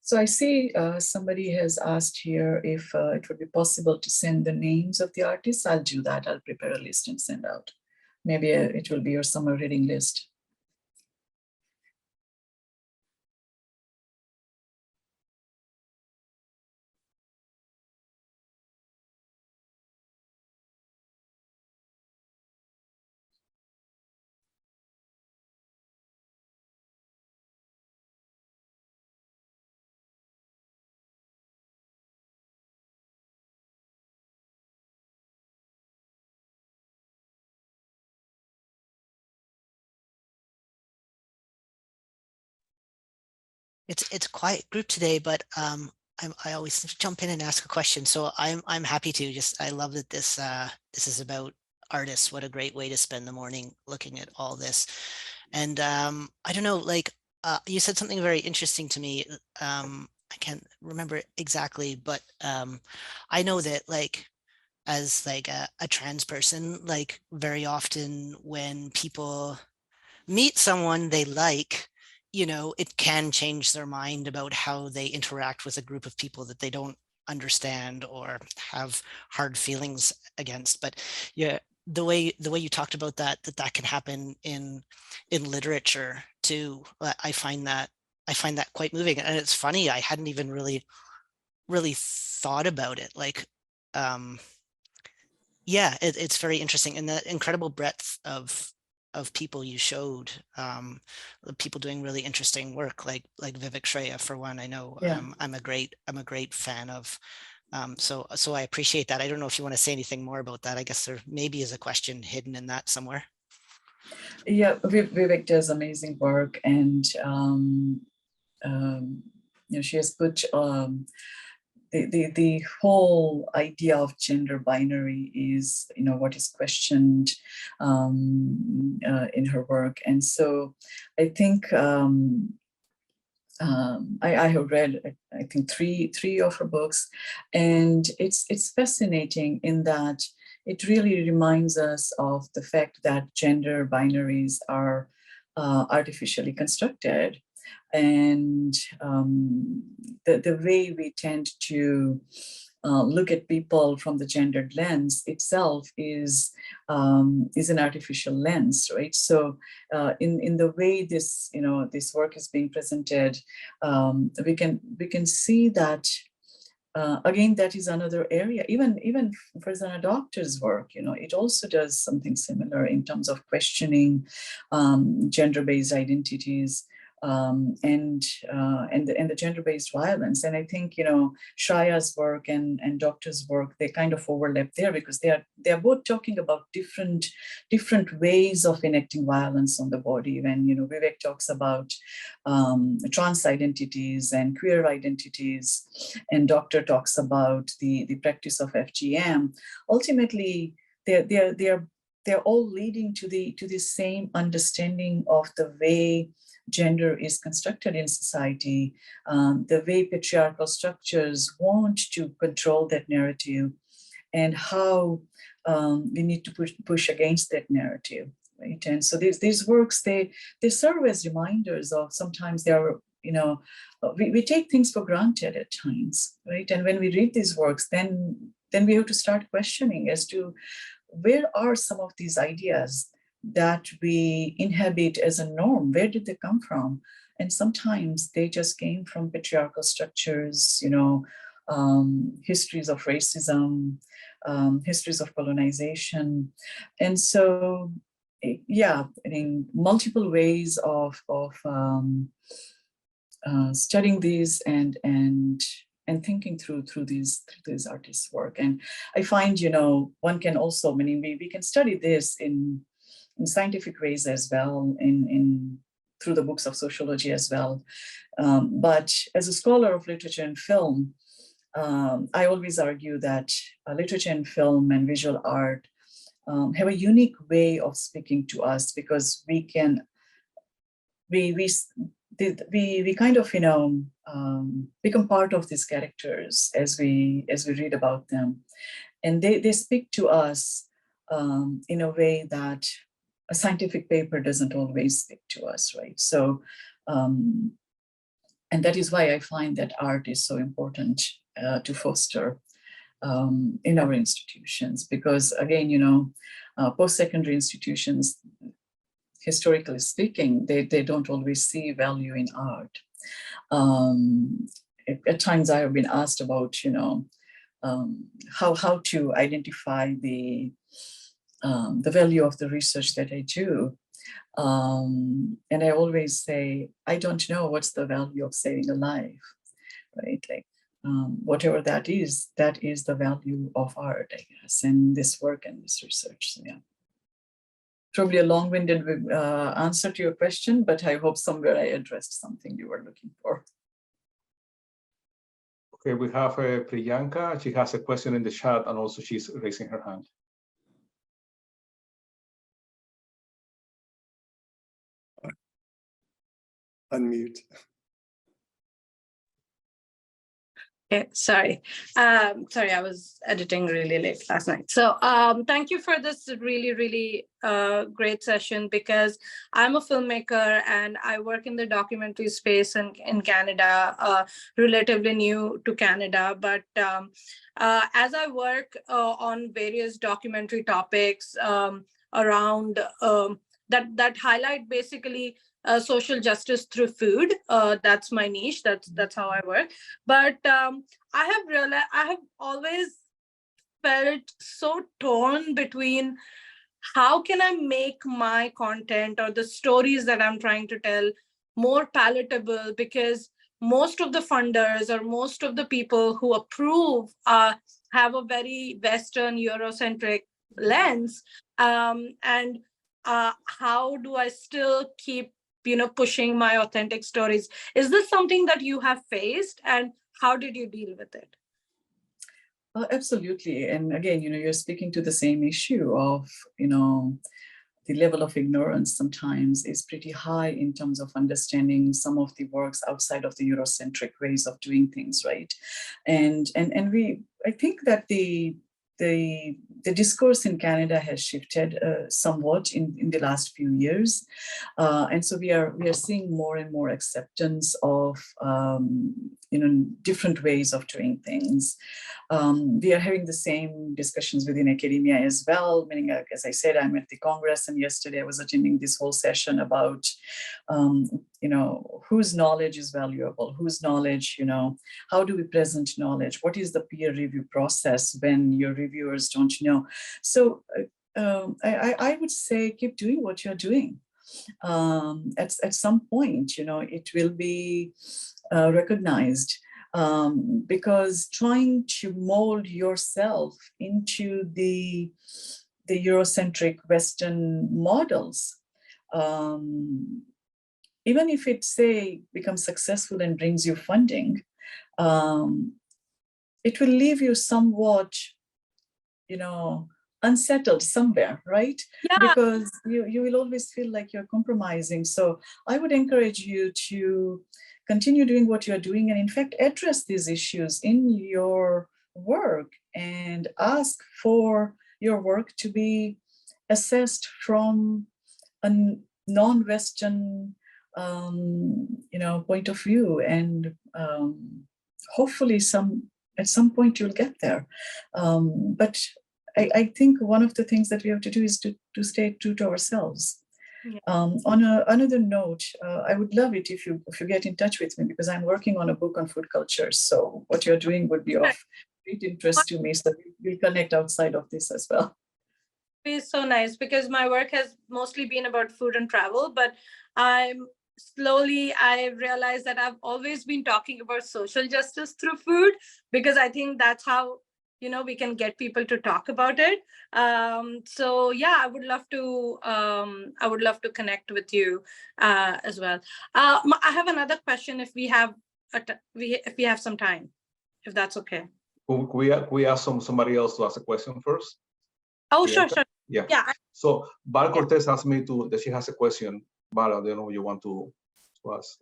So I see somebody has asked here if it would be possible to send the names of the artists. I'll do that. I'll prepare a list and send out. Maybe it will be your summer reading list. It's a quiet group today, but I always jump in and ask a question. So I'm happy to I love that this is about artists. What a great way to spend the morning looking at all this. And I don't know, like you said something very interesting to me. I can't remember exactly, but I know that like as like a trans person, like very often when people meet someone they like, you know, it can change their mind about how they interact with a group of people that they don't understand or have hard feelings against. But yeah, the way you talked about that can happen in literature too. I find that quite moving. And it's funny, I hadn't even really thought about it. Like yeah, it's very interesting, and the incredible breadth of people you showed, people doing really interesting work, like Vivek Shreya for one. I know Yeah. I'm a great fan of. So I appreciate that. I don't know if you want to say anything more about that. I guess there maybe is a question hidden in that somewhere. Yeah, Vivek does amazing work, and you know, she has put the whole idea of gender binary is, you know, what is questioned in her work. And so I think I have read, I think three of her books, and it's fascinating in that it really reminds us of the fact that gender binaries are artificially constructed. And the way we tend to look at people from the gendered lens itself is an artificial lens, right? So in the way this, you know, this work is being presented, we can see that again, that is another area. Even for Zana Doctor's work, you know, it also does something similar in terms of questioning gender-based identities. And the gender-based violence. And I think, you know, Shreya's work and Doctor's work, they kind of overlap there, because they are both talking about different ways of enacting violence on the body. When, you know, Vivek talks about trans identities and queer identities, and Doctor talks about the practice of FGM, ultimately they're all leading to the same understanding of the way gender is constructed in society, the way patriarchal structures want to control that narrative, and how we need to push against that narrative, right? And so these works, they serve as reminders of, sometimes they are, you know, we take things for granted at times, right? And when we read these works, then we have to start questioning as to where are some of these ideas that we inhabit as a norm. Where did they come from? And sometimes they just came from patriarchal structures, you know, histories of racism, histories of colonization. And so, yeah, I mean, multiple ways of studying these and thinking through these artists' work. And I find, you know, one can also, I mean, we can study this in scientific ways as well, in through the books of sociology as well. But as a scholar of literature and film, I always argue that literature and film and visual art have a unique way of speaking to us, because we kind of, you know, become part of these characters as we read about them, and they speak to us in a way that a scientific paper doesn't always speak to us, right? So, and that is why I find that art is so important to foster in our institutions, because again, you know, post-secondary institutions, historically speaking, they don't always see value in art. At times I have been asked about, you know, how to identify the value of the research that I do. And I always say, I don't know what's the value of saving a life, right? Like, whatever that is the value of art, I guess, and this work and this research. So, yeah. Probably a long-winded answer to your question, but I hope somewhere I addressed something you were looking for. Okay, we have Priyanka. She has a question in the chat, and also she's raising her hand. Unmute. Okay, sorry. Sorry, I was editing really late last night. So thank you for this really great session, because I'm a filmmaker and I work in the documentary space in Canada, relatively new to Canada. But as I work on various documentary topics around that highlight basically social justice through food. That's my niche. That's how I work. But I have realized I have always felt so torn between how can I make my content or the stories that I'm trying to tell more palatable, because most of the funders or most of the people who approve have a very Western Eurocentric lens. And how do I still keep pushing my authentic stories? Is this something that you have faced, and how did you deal with it? Absolutely. And again, you're speaking to the same issue of, the level of ignorance sometimes is pretty high in terms of understanding some of the works outside of the Eurocentric ways of doing things, right? And I think that the discourse in Canada has shifted somewhat in the last few years, and so we are seeing more and more acceptance of different ways of doing things. We are having the same discussions within academia as well. Meaning, as I said, I'm at the Congress, and yesterday I was attending this whole session about whose knowledge is valuable, whose knowledge, how do we present knowledge? What is the peer review process when your reviewers don't know? So I would say keep doing what you're doing. At some point, it will be recognized, because trying to mold yourself into the Eurocentric Western models, even if it, say, becomes successful and brings you funding, it will leave you somewhat, unsettled somewhere, right? Yeah. Because you will always feel like you're compromising. So I would encourage you to continue doing what you're doing, and in fact, address these issues in your work and ask for your work to be assessed from a non-Western point of view, and hopefully at some point you'll get there. But I think one of the things that we have to do is to stay true to ourselves. Yeah. On another note, I would love it if you get in touch with me, because I'm working on a book on food culture. So what you're doing would be of great interest to me. So we'll connect outside of this as well. It's so nice, because my work has mostly been about food and travel, but I realized that I've always been talking about social justice through food, because I think that's how we can get people to talk about it. So yeah, I would love to connect with you as well. I have another question if we have some time, if that's okay. Could we ask somebody else to ask a question first? Oh, Priyanka? sure. Yeah. So Val Cortez asked me that she has a question. Val, I don't know what you want to ask.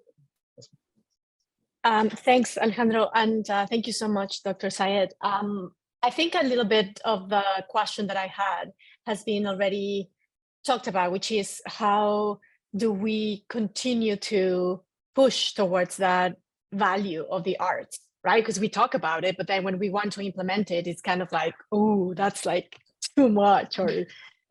Thanks, Alejandro, and thank you so much, Dr. Sayed. I think a little bit of the question that I had has been already talked about, which is how do we continue to push towards that value of the arts, right? Because we talk about it, but then when we want to implement it, it's kind of like, oh, that's like too much, or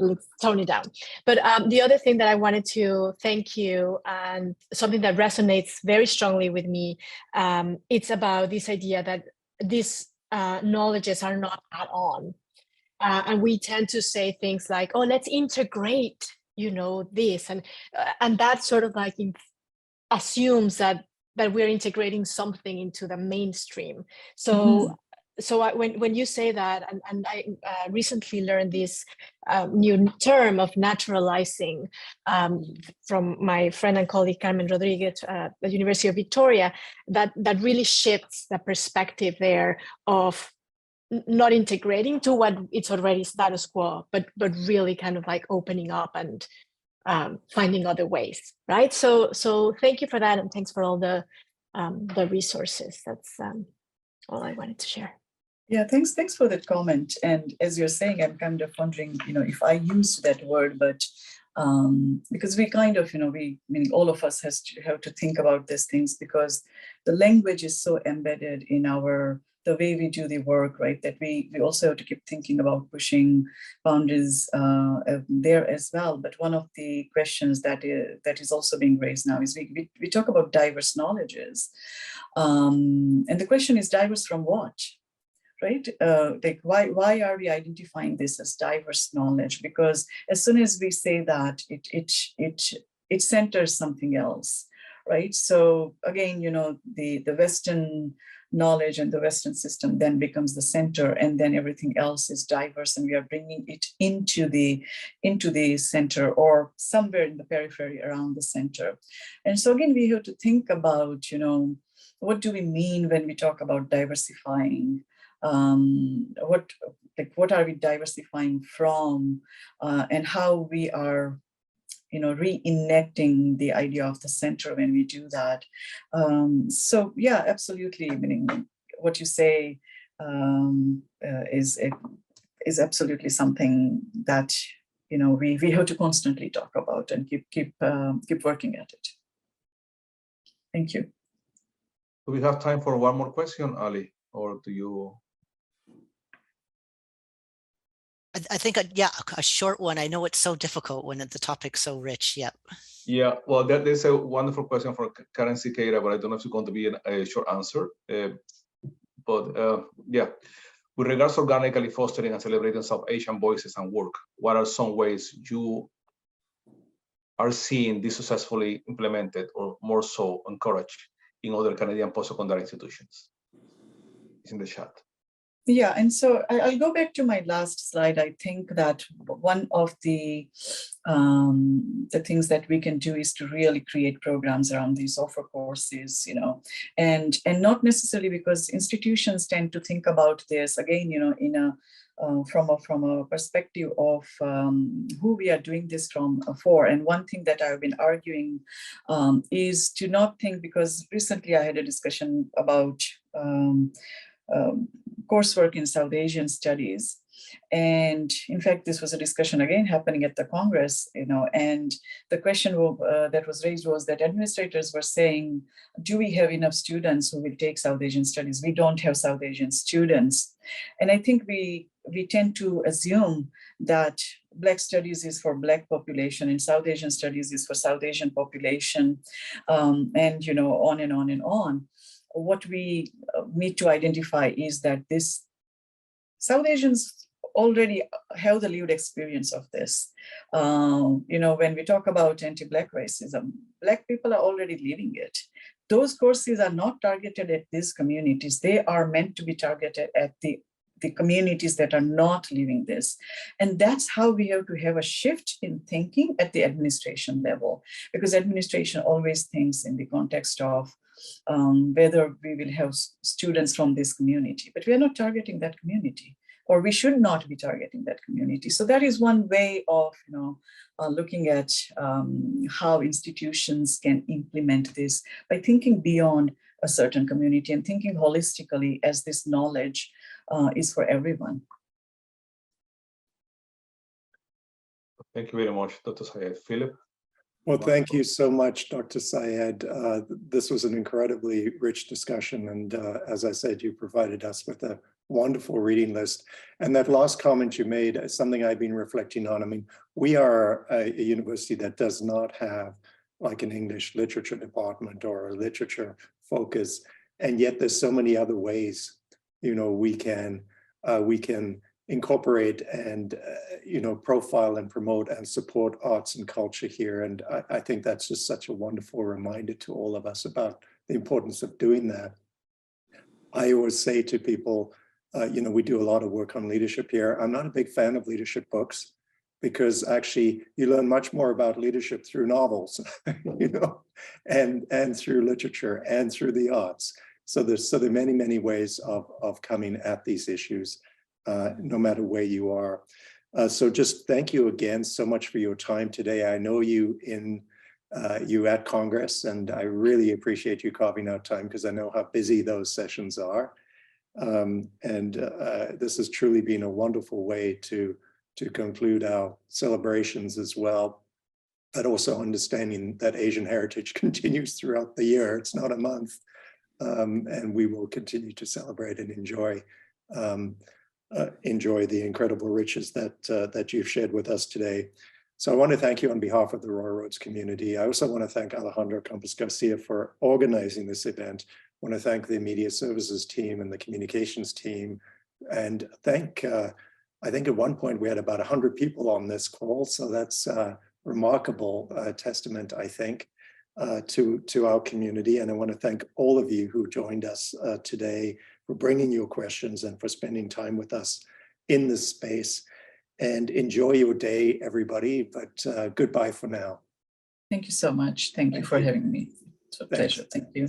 let's tone it down. But the other thing that I wanted to thank you, and something that resonates very strongly with me, it's about this idea that these knowledges are not add-on. And we tend to say things like, oh, let's integrate, this. And that sort of like assumes that we're integrating something into the mainstream. So when you say that, and I recently learned this new term of naturalizing from my friend and colleague Carmen Rodriguez at the University of Victoria, that really shifts the perspective there of not integrating to what it's already status quo, but really kind of like opening up and finding other ways, right? So thank you for that, and thanks for all the resources. That's all I wanted to share. Yeah, thanks for that comment. And as you're saying, I'm kind of wondering, if I used that word, but because we kind of, meaning all of us have to think about these things, because the language is so embedded in the way we do the work, right? That we also have to keep thinking about pushing boundaries there as well. But one of the questions that is also being raised now is we talk about diverse knowledges. And the question is, diverse from what? Right? Like why are we identifying this as diverse knowledge? Because as soon as we say that, it centers something else, right? So again, the Western knowledge and the Western system then becomes the center, and then everything else is diverse, and we are bringing it into the center or somewhere in the periphery around the center. And so again, we have to think about, what do we mean when we talk about diversifying? What are we diversifying from, and how we are, reenacting the idea of the center when we do that. So yeah, absolutely. Meaning what you say is absolutely something that we have to constantly talk about and keep working at it. Thank you. Do we have time for one more question, Ali, or do you? I think, a short one. I know it's so difficult when the topic's so rich. Yep. Yeah, well, there's a wonderful question for Karen Siqueira, but I don't know if it's going to be a short answer. Yeah, with regards to organically fostering and celebrating South Asian voices and work, what are some ways you are seeing this successfully implemented, or more so encouraged, in other Canadian post-secondary institutions? It's in the chat. Yeah, and so I'll go back to my last slide. I think that one of the things that we can do is to really create programs around these offer courses, and not necessarily because institutions tend to think about this again, from a perspective of who we are doing this for. And one thing that I've been arguing is to not think, because recently I had a discussion about coursework in South Asian studies. And in fact, this was a discussion again happening at the Congress, and the question that was raised was that administrators were saying, do we have enough students who will take South Asian studies? We don't have South Asian students. And I think we tend to assume that Black studies is for Black population and South Asian studies is for South Asian population, and on and on and on. What we need to identify is that South Asians already have the lived experience of this. When we talk about anti-Black racism, Black people are already living it. Those courses are not targeted at these communities. They are meant to be targeted at the communities that are not living this. And that's how we have to have a shift in thinking at the administration level, because administration always thinks in the context of whether we will have students from this community, but we are not targeting that community, or we should not be targeting that community. So that is one way of looking at how institutions can implement this, by thinking beyond a certain community and thinking holistically as this knowledge is for everyone. Thank you very much, Dr. Sayed. Philip? Well, thank you so much, Dr. Sayed. This was an incredibly rich discussion. And as I said, you provided us with a wonderful reading list. And that last comment you made is something I've been reflecting on. I mean, we are a university that does not have like an English literature department or a literature focus. And yet there's so many other ways, we can incorporate and profile and promote and support arts and culture here. And I think that's just such a wonderful reminder to all of us about the importance of doing that. I always say to people, we do a lot of work on leadership here. I'm not a big fan of leadership books because actually you learn much more about leadership through novels, and through literature and through the arts. So there are many ways of coming at these issues, no matter where you are. So just thank you again so much for your time today. I know you at Congress, and I really appreciate you carving out time because I know how busy those sessions are. This has truly been a wonderful way to conclude our celebrations as well, but also understanding that Asian heritage continues throughout the year. It's not a month, and we will continue to celebrate and enjoy the incredible riches that you've shared with us today. So I want to thank you on behalf of the Royal Roads community. I also want to thank Alejandro Campos Garcia for organizing this event. I want to thank the media services team and the communications team, and thank, I think at one point we had about 100 people on this call. So that's a remarkable testament, I think, to our community. And I want to thank all of you who joined us today for bringing your questions and for spending time with us in this space. And enjoy your day, everybody, but goodbye for now. Thank you so much. Thank you for having me. It's a pleasure. Thank you.